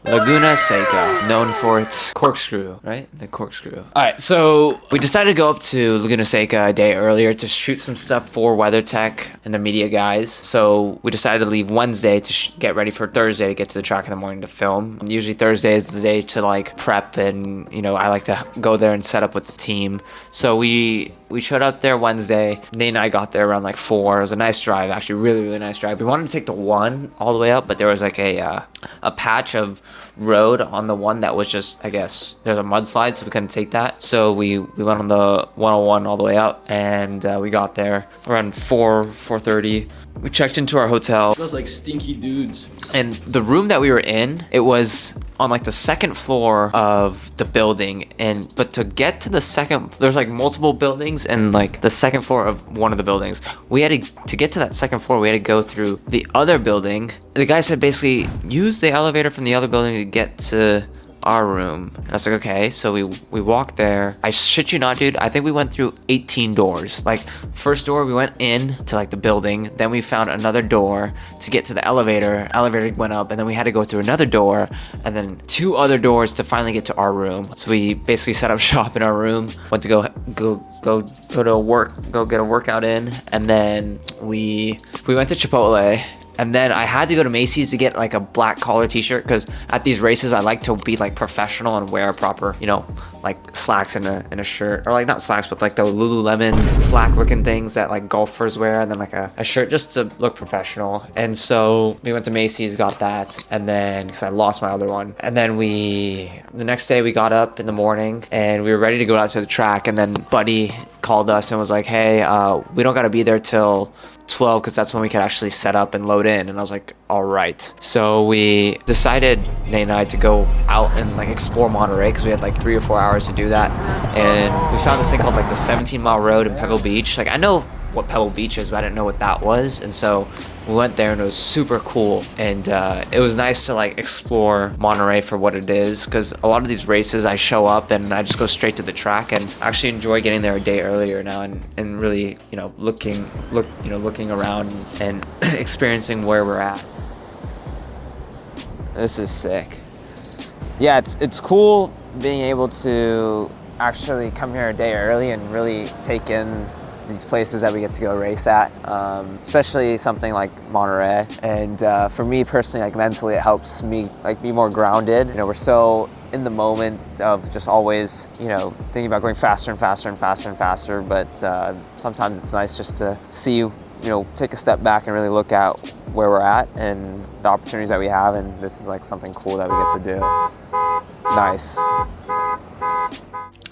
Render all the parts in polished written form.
Laguna Seca, known for its corkscrew, right? The corkscrew. All right, so we decided to go up to Laguna Seca a day earlier to shoot some stuff for WeatherTech and the media guys. So we decided to leave Wednesday to get ready for Thursday to get to the track in the morning to film. Usually Thursday is the day to like prep, and you know I like to go there and set up with the team. So we showed up there Wednesday. Nate and I got there around like 4. It was a nice drive, actually, really nice drive. We wanted to take the 1 all the way up, but there was like a patch of road on the 1 that was just, I guess, there's a mudslide, so we couldn't take that. So we went on the 101 all the way up, and we got there around 4:30. We checked into our hotel. It smells like stinky dudes. And the room that we were in, it was on like the second floor of the building, but to get to the second, there's like multiple buildings, and like the second floor of one of the buildings, we had to get to that second floor, we had to go through the other building. The guy said basically use the elevator from the other building to get to our room. And I was like, okay. So we walked there. I shit you not, dude, I think we went through 18 doors. Like, first door we went in to like the building, then we found another door to get to the elevator went up, and then we had to go through another door, and then 2 other doors to finally get to our room. So we basically set up shop in our room, went to go to work, go get a workout in, and then we went to Chipotle. And then I had to go to Macy's to get like a black collar t-shirt, because at these races I like to be like professional and wear a proper, you know, like slacks and a shirt, or like not slacks, but like the Lululemon slack looking things that like golfers wear, and then like a shirt just to look professional. And so we went to Macy's, got that, and then because I lost my other one, and then the next day we got up in the morning and we were ready to go out to the track, and then Buddy called us and was like, hey, we don't got to be there till 12 because that's when we could actually set up and load in. And I was like, all right. So we decided, Nate and I, to go out and like explore Monterey, because we had like 3 or 4 hours to do that. And we found this thing called like the 17-mile road in Pebble Beach. Like, I know what Pebble Beach is, but I didn't know what that was. And so we went there and it was super cool, and it was nice to like explore Monterey for what it is, because a lot of these races I show up and I just go straight to the track, and actually enjoy getting there a day earlier now, and really, you know, looking around and experiencing where we're at. This is sick. Yeah, it's cool being able to actually come here a day early and really take in these places that we get to go race at, especially something like Monterey. And for me personally, like mentally, it helps me like be more grounded. You know, we're so in the moment of just always, you know, thinking about going faster and faster and faster and faster. But sometimes it's nice just to see, you know, take a step back and really look at where we're at and the opportunities that we have. And this is like something cool that we get to do. Nice.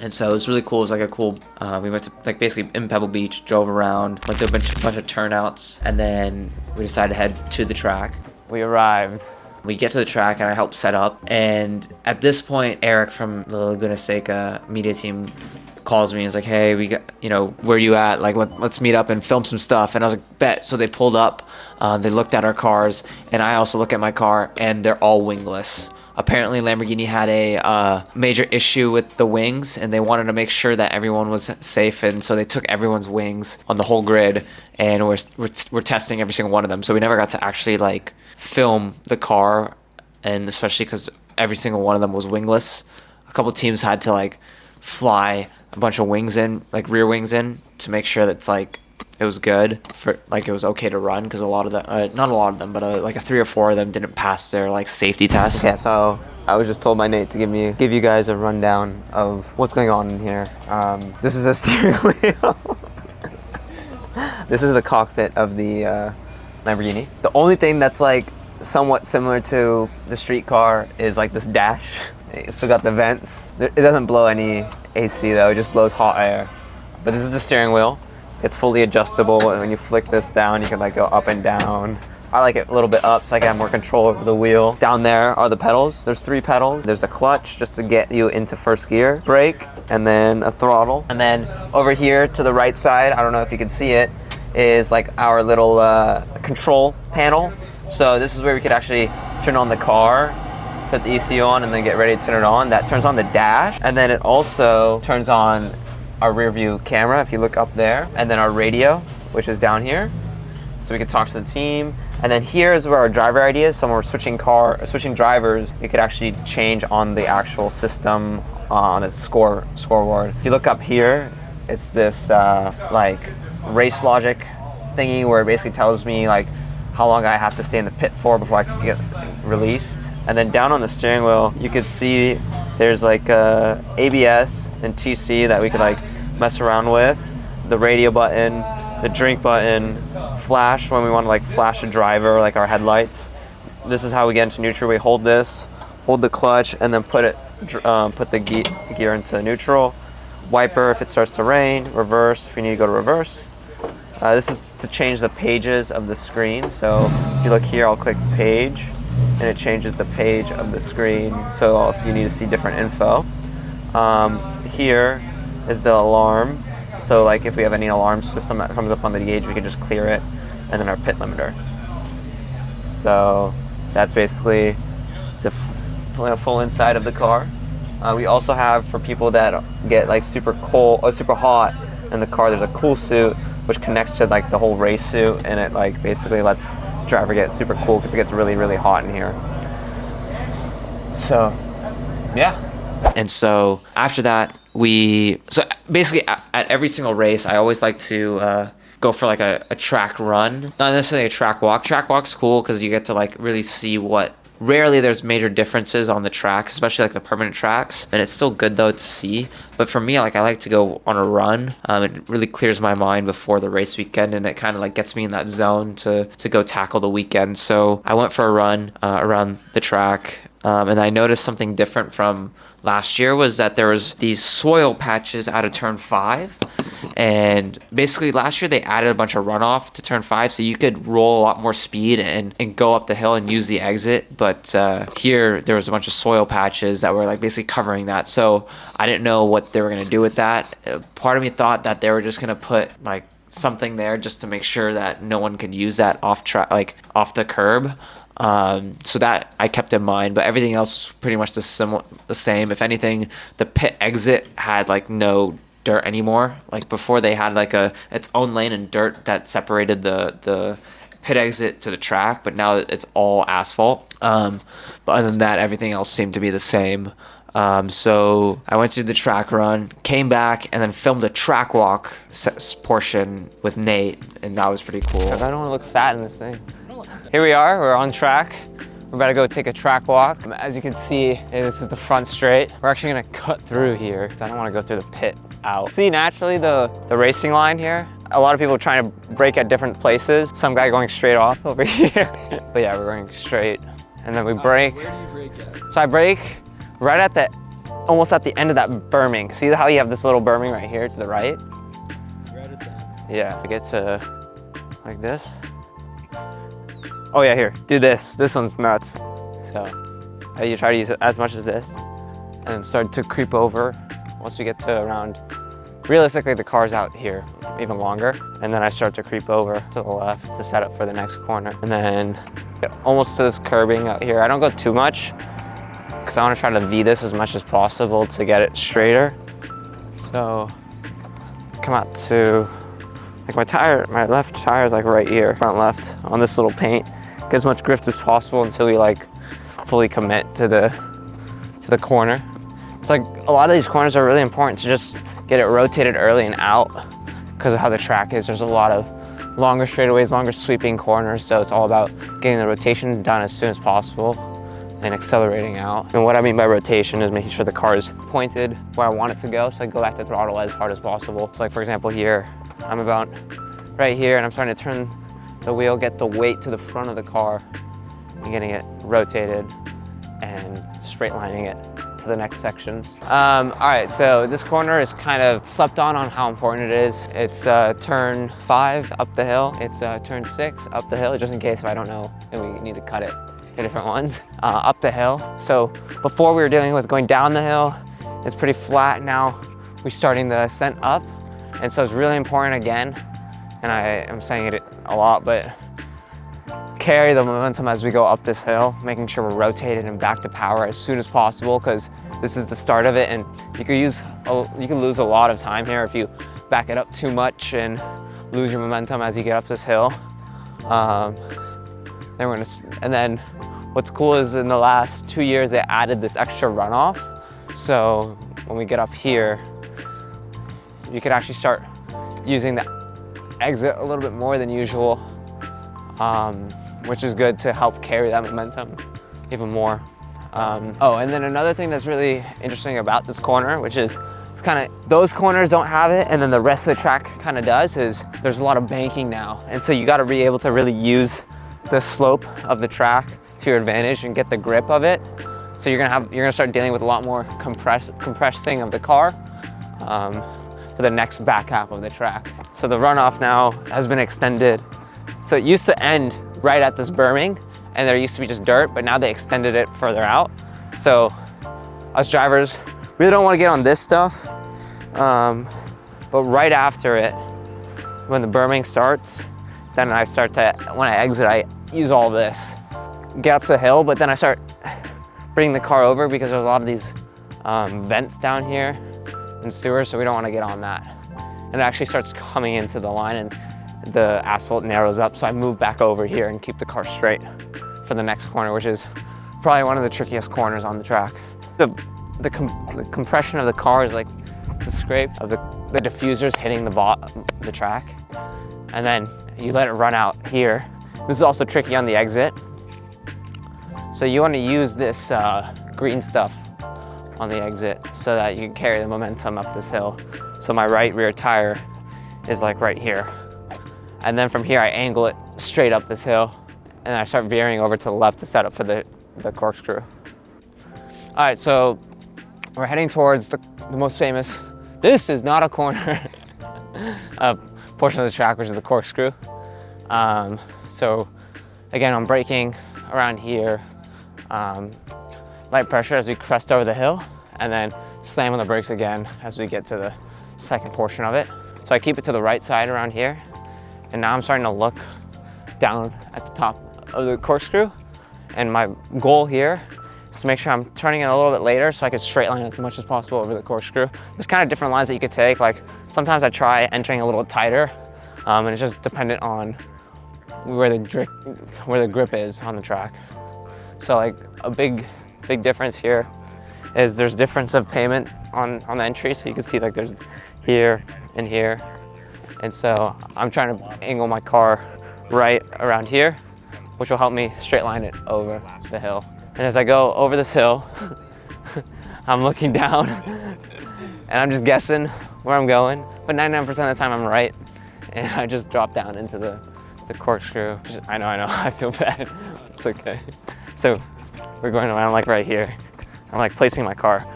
And so it was really cool. It was like a cool, we went to like basically in Pebble Beach, drove around, went to a bunch of turnouts, and then we decided to head to the track. We arrived. We get to the track and I helped set up. And at this point, Eric from the Laguna Seca media team calls me and is like, hey, we got, you know, where you at? Like, let's meet up and film some stuff. And I was like, bet. So they pulled up, they looked at our cars, and I also look at my car, and they're all wingless. Apparently Lamborghini had a major issue with the wings, and they wanted to make sure that everyone was safe, and so they took everyone's wings on the whole grid, and we're testing every single one of them. So we never got to actually like film the car, and especially because every single one of them was wingless. A couple teams had to like fly a bunch of wings in, like rear wings in, to make sure that it's like it was good for, like, it was okay to run, because a lot of them, not a lot of them, but like 3 or 4 of them didn't pass their like safety test. Yeah, so I was just told by Nate to give you guys a rundown of what's going on in here. This is a steering wheel. This is the cockpit of the Lamborghini. The only thing that's like somewhat similar to the street car is like this dash. It's still got the vents. It doesn't blow any AC though, it just blows hot air. But this is the steering wheel. It's fully adjustable. When you flick this down, you can like go up and down. I like it a little bit up so I can have more control over the wheel. Down there are the pedals. There's 3 pedals. There's a clutch just to get you into first gear, brake, and then a throttle. And then over here to the right side, I don't know if you can see it, is like our little control panel. So this is where we could actually turn on the car, put the ECU on, and then get ready to turn it on. That turns on the dash, and then it also turns on our rear view camera if you look up there, and then our radio, which is down here, so we can talk to the team. And then here is where our driver ID is. So when we're switching drivers, you could actually change on the actual system on the scoreboard. If you look up here, it's this like race logic thingy where it basically tells me like how long I have to stay in the pit for before I can get released. And then down on the steering wheel, you could see there's like ABS and TC that we could like mess around with. The radio button, the drink button, flash when we want to like flash a driver, like our headlights. This is how we get into neutral. We hold this, hold the clutch, and then put the gear into neutral. Wiper if it starts to rain, reverse if you need to go to reverse. This is to change the pages of the screen. So if you look here, I'll click page, and it changes the page of the screen. So if you need to see different info. Here is the alarm. So like if we have any alarm system that comes up on the gauge, we can just clear it, and then our pit limiter. So that's basically the full inside of the car. We also have, for people that get like super cold or super hot in the car, there's a cool suit which connects to like the whole race suit, and it like basically lets the driver get super cool because it gets really, really hot in here. So yeah. And so after that, so basically at every single race, I always like to go for like a track run, not necessarily a track walk. Track walk's cool because you get to like really see rarely there's major differences on the tracks, especially like the permanent tracks, and it's still good though to see. But for me, like I like to go on a run. It really clears my mind before the race weekend, and it kind of like gets me in that zone to go tackle the weekend. So I went for a run around the track. And I noticed something different from last year was that there was these soil patches out of turn 5. And basically last year they added a bunch of runoff to turn 5, so you could roll a lot more speed and go up the hill and use the exit. But here there was a bunch of soil patches that were like basically covering that. So I didn't know what they were going to do with that. Part of me thought that they were just going to put like something there just to make sure that no one could use that off the curb. So that I kept in mind, but everything else was pretty much the same. If anything, the pit exit had like no dirt anymore. Like before, they had like its own lane and dirt that separated the pit exit to the track, but now it's all asphalt. But other than that, everything else seemed to be the same. So I went through the track run, came back, and then filmed a track walk portion with Nate, and that was pretty cool. I don't want to look fat in this thing. Here we are, we're on track. We're about to go take a track walk. As you can see, this is the front straight. We're actually gonna cut through here because I don't want to go through the pit out. See naturally the racing line here? A lot of people trying to brake at different places. Some guy going straight off over here. But yeah, we're going straight. And then we brake. Where do you brake at? So I brake right at almost at the end of that berming. See how you have this little berming right here to the right? Right at that. Yeah, I get to like this. Oh yeah, here, do this. This one's nuts. So you try to use it as much as this and then start to creep over. Once we get to around, realistically the car's out here even longer. And then I start to creep over to the left to set up for the next corner. And then almost to this curbing out here. I don't go too much because I want to try to V this as much as possible to get it straighter. So come out to, like my left tire is like right here, front left, on this little paint. Get as much grift as possible until we like fully commit to the corner. It's like a lot of these corners are really important to just get it rotated early and out because of how the track is. There's a lot of longer straightaways, longer sweeping corners, so it's all about getting the rotation done as soon as possible and accelerating out. And what I mean by rotation is making sure the car is pointed where I want it to go, so I go back to throttle as hard as possible. So like for example here, I'm about right here and I'm starting to turn the wheel, get the weight to the front of the car and getting it rotated and straight lining it to the next sections. All right, so this corner is kind of slept on how important it is. It's turn 5 up the hill. It's turn 6 up the hill, just in case if I don't know and we need to cut it to different ones. Up the hill. So before we were dealing with going down the hill, it's pretty flat. Now we're starting the ascent up. And so it's really important again, and I'm saying it a lot, but carry the momentum as we go up this hill, making sure we're rotated and back to power as soon as possible because this is the start of it and you could lose a lot of time here if you back it up too much and lose your momentum as you get up this hill. Then and then what's cool is in the last 2 years they added this extra runoff. So when we get up here, you could actually start using the exit a little bit more than usual, which is good to help carry that momentum even more. Oh, and then another thing that's really interesting about this corner, which is it's kind of, those corners don't have it, and then the rest of the track kind of does, is there's a lot of banking now. And so you got to be able to really use the slope of the track to your advantage and get the grip of it. So you're gonna start dealing with a lot more compressing of the car for the next back half of the track. So the runoff now has been extended. So it used to end right at this berming, and there used to be just dirt, but now they extended it further out. So us drivers really don't want to get on this stuff, but right after it, when the berming starts, then I start to, when I exit, I use all this, get up the hill, but then I start bringing the car over because there's a lot of these vents down here and sewers, so we don't want to get on that. And it actually starts coming into the line and the asphalt narrows up, so I move back over here and keep the car straight for the next corner, which is probably one of the trickiest corners on the track. The compression of the car is like the scrape of the diffusers hitting the track, and then you let it run out here. This is also tricky on the exit. So you want to use this green stuff on the exit so that you can carry the momentum up this hill. So my right rear tire is like right here. And then from here I angle it straight up this hill, and I start veering over to the left to set up for the corkscrew. All right, so we're heading towards the most famous, this is not a corner, portion of the track, which is the corkscrew. So again, I'm braking around here, light pressure as we crest over the hill, and then slam on the brakes again as we get to the second portion of it. So I keep it to the right side around here, and now I'm starting to look down at the top of the corkscrew, and my goal here is to make sure I'm turning it a little bit later so I can straight line as much as possible over the corkscrew. There's kind of different lines that you could take. Like sometimes I try entering a little tighter, and it's just dependent on where the grip is on the track. So like a big difference here is there's difference of payment on the entry. So you can see like there's here and here. And so I'm trying to angle my car right around here, which will help me straight line it over the hill. And as I go over this hill, I'm looking down and I'm just guessing where I'm going. But 99% of the time I'm right. And I just drop down into the corkscrew. I know, I feel bad. It's okay. So we're going around like right here. I'm like placing my car,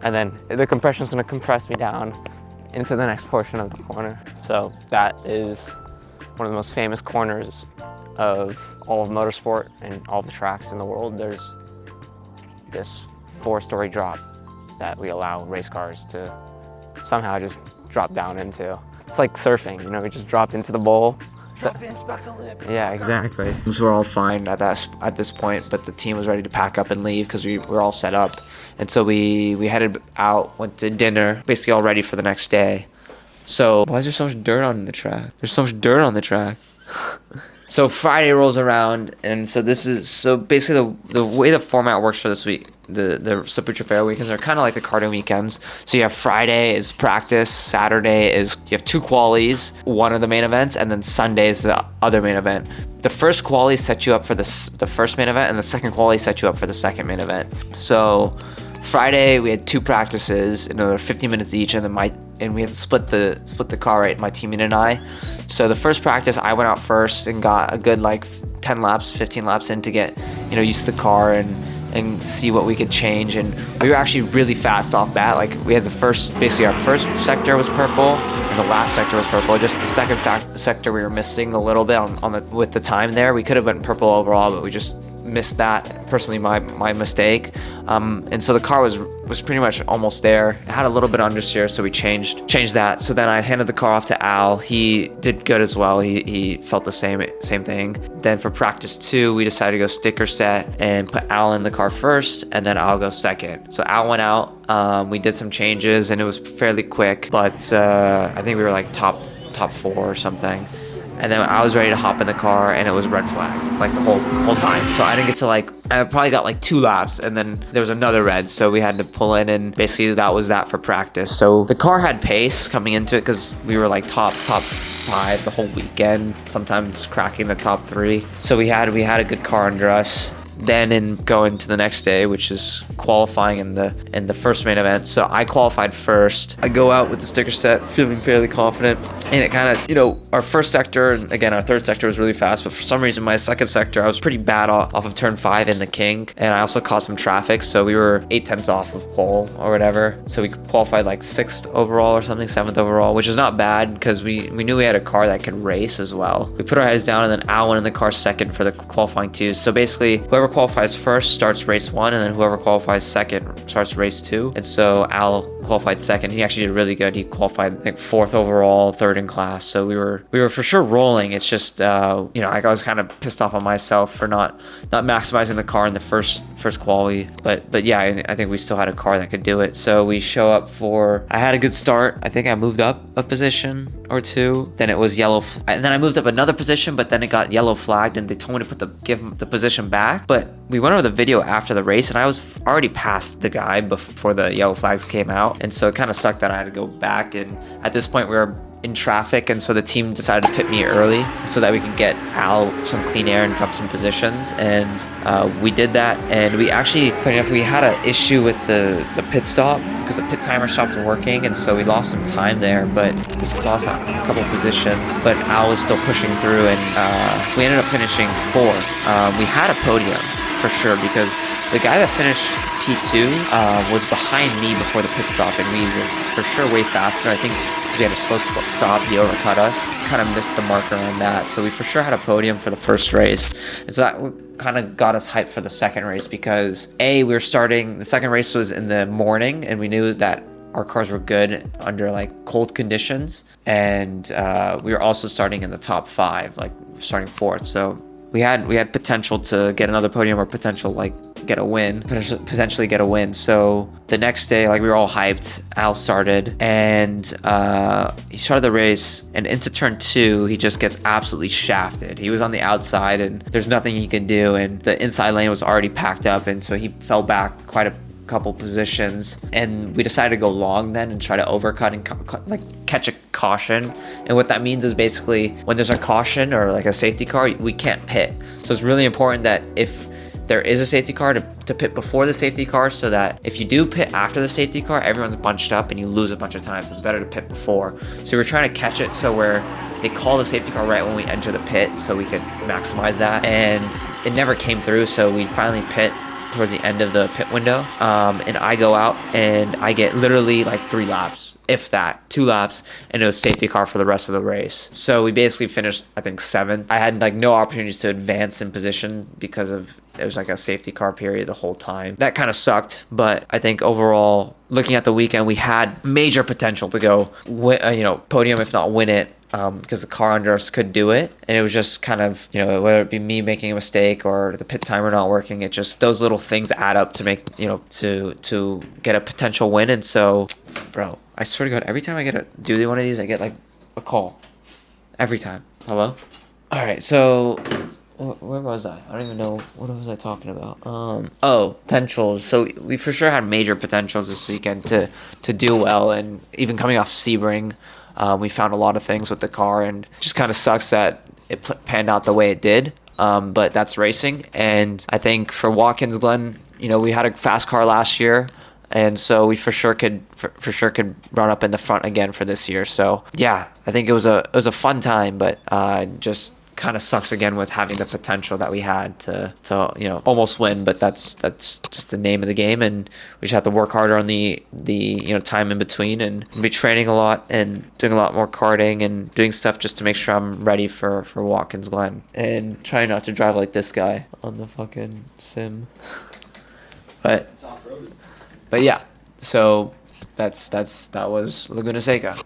and then the compression is going to compress me down into the next portion of the corner. So that is one of the most famous corners of all of motorsport and all of the tracks in the world. There's this 4-story drop that we allow race cars to somehow just drop down into. It's like surfing, you know, we just drop into the bowl. Drop in, smack the lip. Yeah, exactly. So we're all fine at this point, but the team was ready to pack up and leave because we were all set up. And so we headed out, went to dinner, basically all ready for the next day. So why is there so much dirt on the track? There's so much dirt on the track. So Friday rolls around, and so basically the way the format works for this week, the Super Trofeo weekends are kind of like the karting weekends. So you have Friday is practice, Saturday is, you have 2 qualies, one of the main events, and then Sunday is the other main event. The first quali sets you up for the first main event, and the second quali sets you up for the second main event. So Friday we had 2 practices, and they were 15 minutes each, and then we had to split the car, right, my teammate and I. So the first practice, I went out first and got a good like 10 laps, 15 laps in to get, you know, used to the car and see what we could change. And we were actually really fast off bat. Like we had basically our first sector was purple and the last sector was purple. Just the second sector we were missing a little bit with the time there. We could have been purple overall, but we just missed that. Personally, my mistake. And so the car was pretty much almost there. It had a little bit of understeer, so we changed that. So then I handed the car off to Al. He did good as well. He felt the same thing. Then for practice 2, we decided to go sticker set and put Al in the car first, and then I'll go second. So Al went out. We did some changes, and it was fairly quick, but I think we were like top 4 or something. and then I was ready to hop in the car, and it was red flagged like the whole time. So I didn't get to like, I probably got like 2 laps, and then there was another red, so we had to pull in, and basically that was that for practice. So the car had pace coming into it because we were like top 5 the whole weekend, sometimes cracking the top 3. So we had a good car under us. Then in going to the next day, which is qualifying in the first main event. So I qualified first. I go out with the sticker set, feeling fairly confident. And it kind of, you know, our first sector, and again, our third sector was really fast, but for some reason, my second sector, I was pretty bad off of turn 5 in the King. And I also caught some traffic. So we were 8/10 off of pole or whatever. So we qualified like 6th overall or something, 7th overall, which is not bad because we knew we had a car that could race as well. We put our heads down, and then Al went in the car second for the qualifying 2. So basically, whoever qualifies first starts race 1, and then whoever qualifies second starts race 2. And so Al qualified second. He actually did really good. He qualified, I think, 4th overall, 3rd in class. So we were for sure rolling. It's just you know, I was kind of pissed off on myself for not maximizing the car in the first quali. But yeah, I think we still had a car that could do it. So we show up for, I had a good start. I think I moved up a position or 2. Then it was yellow, and then I moved up another position, but then it got yellow flagged, and they told me to give the position back. But we went over the video after the race, and I was already past the guy before the yellow flags came out, and so it kind of sucked that I had to go back. And at this point, we were in traffic, and so the team decided to pit me early so that we could get Al some clean air and drop some positions, and we did that. And we actually, funny enough, we had an issue with the pit stop because the pit timer stopped working, and so we lost some time there, but we still lost a couple positions. But Al was still pushing through, and we ended up finishing 4th. We had a podium for sure because the guy that finished P2 was behind me before the pit stop, and we were for sure way faster. I think because we had a slow stop, he overcut us. Kind of missed the marker on that, so we for sure had a podium for the first race. And so that kind of got us hyped for the second race because we were starting, the second race was in the morning, and we knew that our cars were good under like cold conditions, and we were also starting in the top 5, like starting 4th. So we had potential to get another podium, or potentially get a win. So the next day, like, we were all hyped. Al started, and he started the race, and into turn 2, he just gets absolutely shafted. He was on the outside, and there's nothing he can do, and the inside lane was already packed up, and so he fell back quite a couple positions, and we decided to go long then and try to overcut and like catch a caution. And what that means is basically when there's a caution or like a safety car, we can't pit. So it's really important that if there is a safety car to pit before the safety car, so that if you do pit after the safety car, everyone's bunched up and you lose a bunch of times. So it's better to pit before. So we're trying to catch it so where they call the safety car right when we enter the pit, so we could maximize that. And it never came through, so we finally pit towards the end of the pit window, and I go out and I get literally like 3 laps, if that, 2 laps, and it was safety car for the rest of the race. So we basically finished, I think, 7th. I had like no opportunities to advance in position because of, it was like a safety car period the whole time. That kind of sucked, but I think overall, looking at the weekend, we had major potential to go podium, if not win it, because the car under us could do it. And it was just kind of, whether it be me making a mistake or the pit timer not working, it just, those little things add up to make, to get a potential win. And so, bro, I swear to God, every time I get to do one of these, I get like a call. Every time. Hello? All right, so where was I? I don't even know. What was I talking about? Potentials. So we for sure had major potentials this weekend to do well, and even coming off Sebring, we found a lot of things with the car, and it just kind of sucks that it panned out the way it did. But that's racing, and I think for Watkins Glen, we had a fast car last year, and so we for sure could run up in the front again for this year. So yeah, I think it was a fun time, but just kind of sucks again with having the potential that we had to almost win, but that's just the name of the game, and we just have to work harder on the time in between, and be training a lot and doing a lot more karting and doing stuff just to make sure I'm ready for Watkins Glen, and trying not to drive like this guy on the fucking sim. But yeah, so that was Laguna Seca.